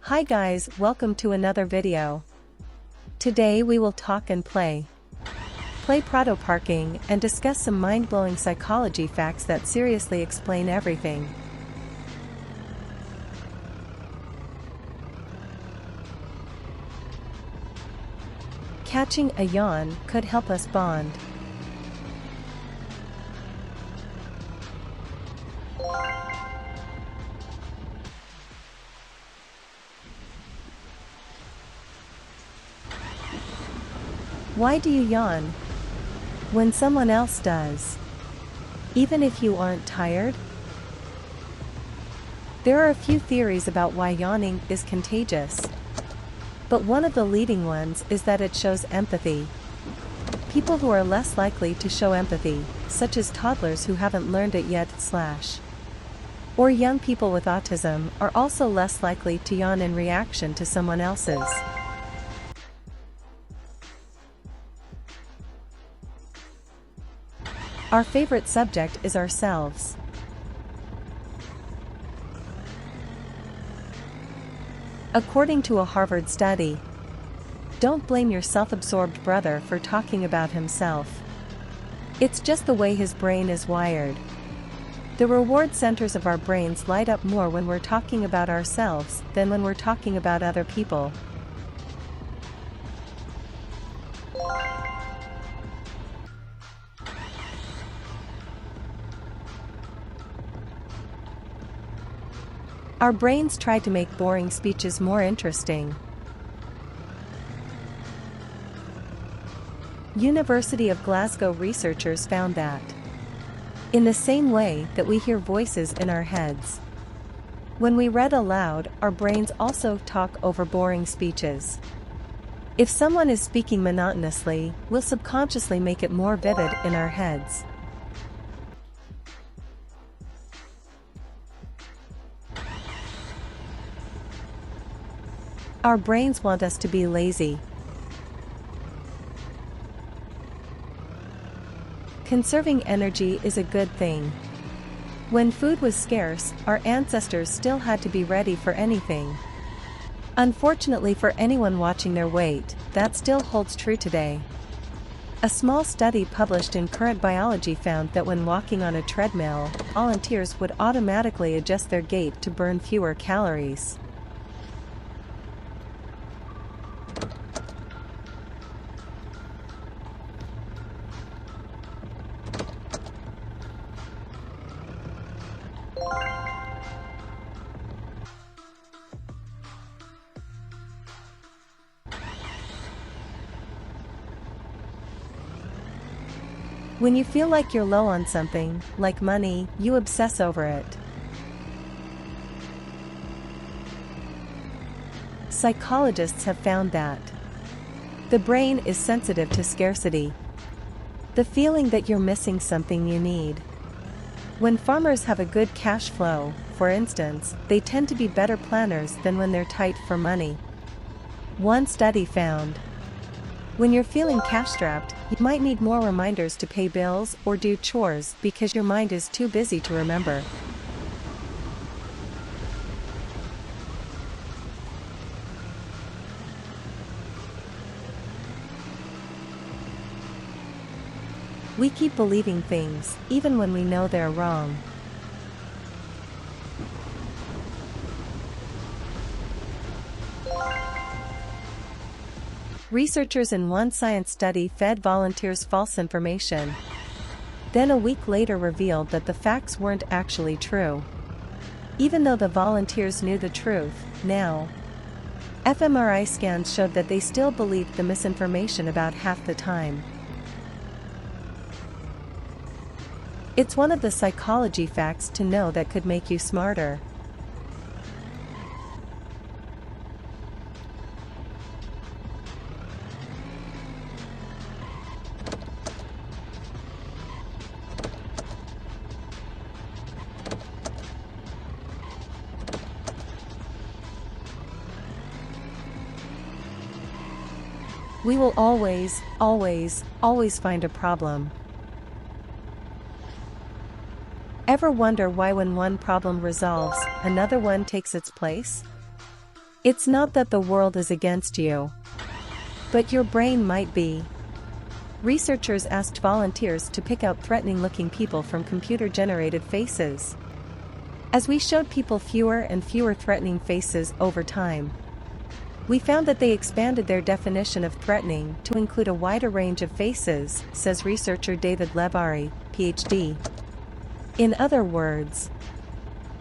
Hi guys, welcome to another video. Today we will talk and play Prado Parking and discuss some mind-blowing psychology facts that seriously explain everything. Catching a yawn could help us bond. Why do you yawn when someone else does, even if you aren't tired? There are a few theories about why yawning is contagious, but one of the leading ones is that it shows empathy. People who are less likely to show empathy, such as toddlers who haven't learned it yet, or young people with autism, are also less likely to yawn in reaction to someone else's. Our favorite subject is ourselves. According to a Harvard study, don't blame your self-absorbed brother for talking about himself. It's just the way his brain is wired. The reward centers of our brains light up more when we're talking about ourselves than when we're talking about other people. Our brains try to make boring speeches more interesting. University of Glasgow researchers found that, in the same way that we hear voices in our heads, when we read aloud, our brains also talk over boring speeches. If someone is speaking monotonously, we'll subconsciously make it more vivid in our heads. Our brains want us to be lazy. Conserving energy is a good thing. When food was scarce, our ancestors still had to be ready for anything. Unfortunately for anyone watching their weight, that still holds true today. A small study published in Current Biology found that when walking on a treadmill, volunteers would automatically adjust their gait to burn fewer calories. When you feel like you're low on something, like money, you obsess over it. Psychologists have found that the brain is sensitive to scarcity, the feeling that you're missing something you need. When farmers have a good cash flow, for instance, they tend to be better planners than when they're tight for money. One study found, when you're feeling cash-strapped, you might need more reminders to pay bills or do chores because your mind is too busy to remember. We keep believing things, even when we know they're wrong. Researchers in one science study fed volunteers false information. Then a week later revealed that the facts weren't actually true. Even though the volunteers knew the truth, now, fMRI scans showed that they still believed the misinformation about half the time. It's one of the psychology facts to know that could make you smarter. We will always, always, always find a problem. Ever wonder why when one problem resolves, another one takes its place? It's not that the world is against you, but your brain might be. Researchers asked volunteers to pick out threatening-looking people from computer-generated faces. As we showed people fewer and fewer threatening faces over time, we found that they expanded their definition of threatening to include a wider range of faces, says researcher David Lebari, PhD. In other words,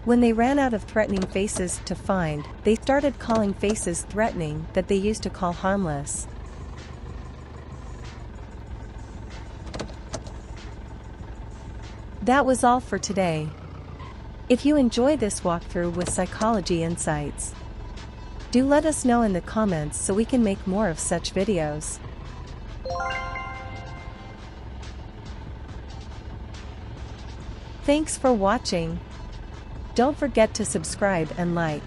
when they ran out of threatening faces to find, they started calling faces threatening that they used to call harmless. That was all for today. If you enjoy this walkthrough with psychology insights, do let us know in the comments so we can make more of such videos. Thanks for watching. Don't forget to subscribe and like.